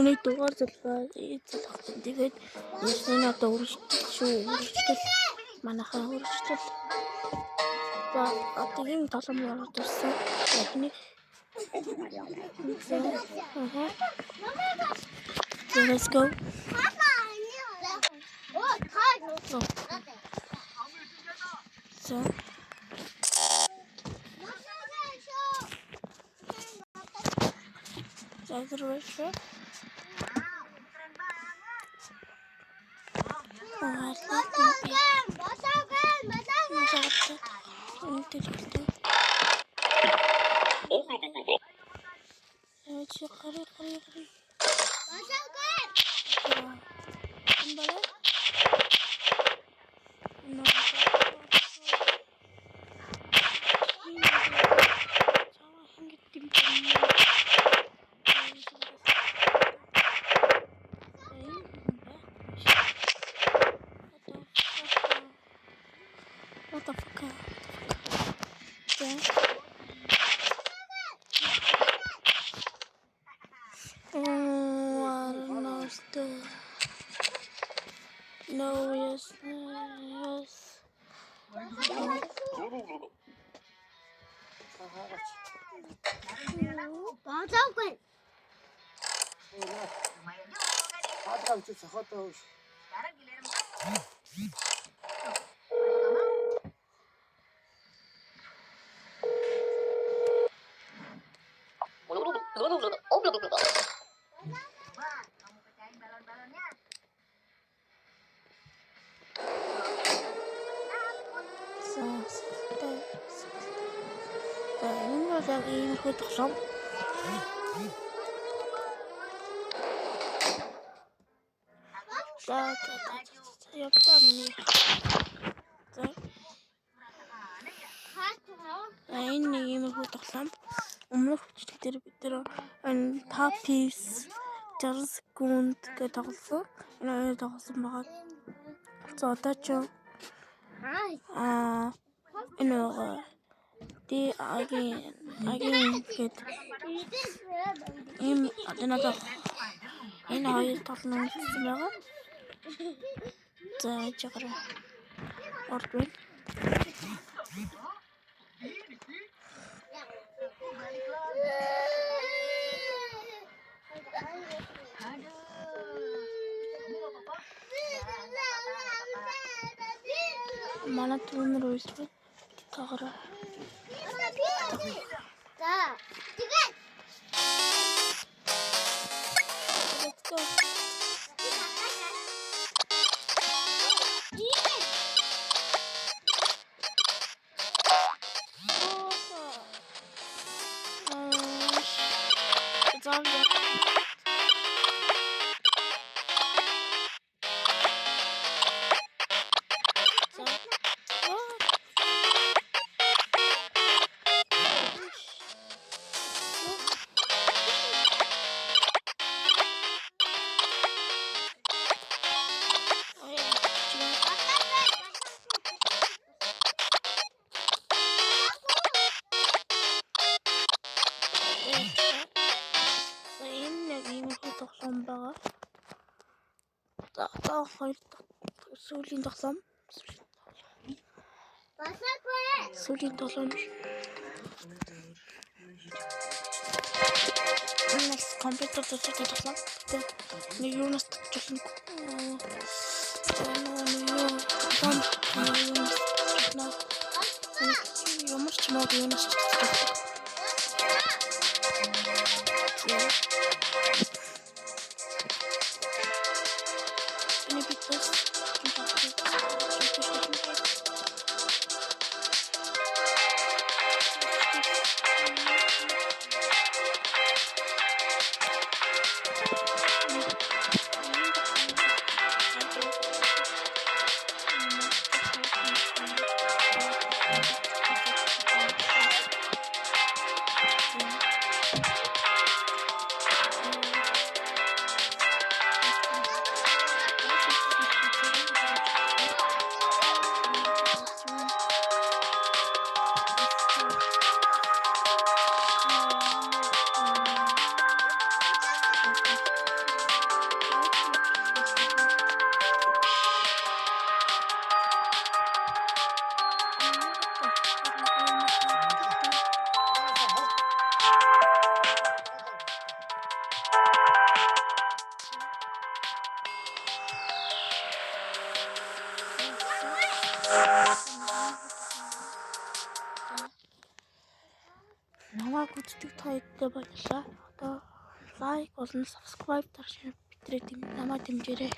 Өнөөний дугаар залбаа эзэлсэн. Тэгээд энэ одоо үргэлжлэл шүү. Үргэлжлэл манайхаа үргэлжлэл. За одоо юм толом ороод ирсэн. Эхний Let's go. So. Разрушил. What the fuck? Yeah. Oh, I don't know still. No, yes, yes. Ийм их тоглоом. За явтаа миний. За. Энэ нэг ийм их тоглоом. Өмнөх хүчлэг дээр бид нэр 5 piece 60 секунд гэж тоглосон. Энэ тоглосон байгаа. За одоо ч энэ агийн гэд ийм одоо энэ хоёр тоглоом хийсэн байгаа. За жагараа ордвол mana түүнэр үйлдэл тагараа. За тэгээд let's go. Сүүлийн тоглоом. Сүүлийн тоглоом. Нас компьютер тоглоом. Нэг юунаас тоглосон. Ямар ч мод юунаас тоглосон. Намайг үздэг та хэдтэй баярлалаа. Одоо лайк болон subscribe дарж битрээ намайг дэмжээрэй.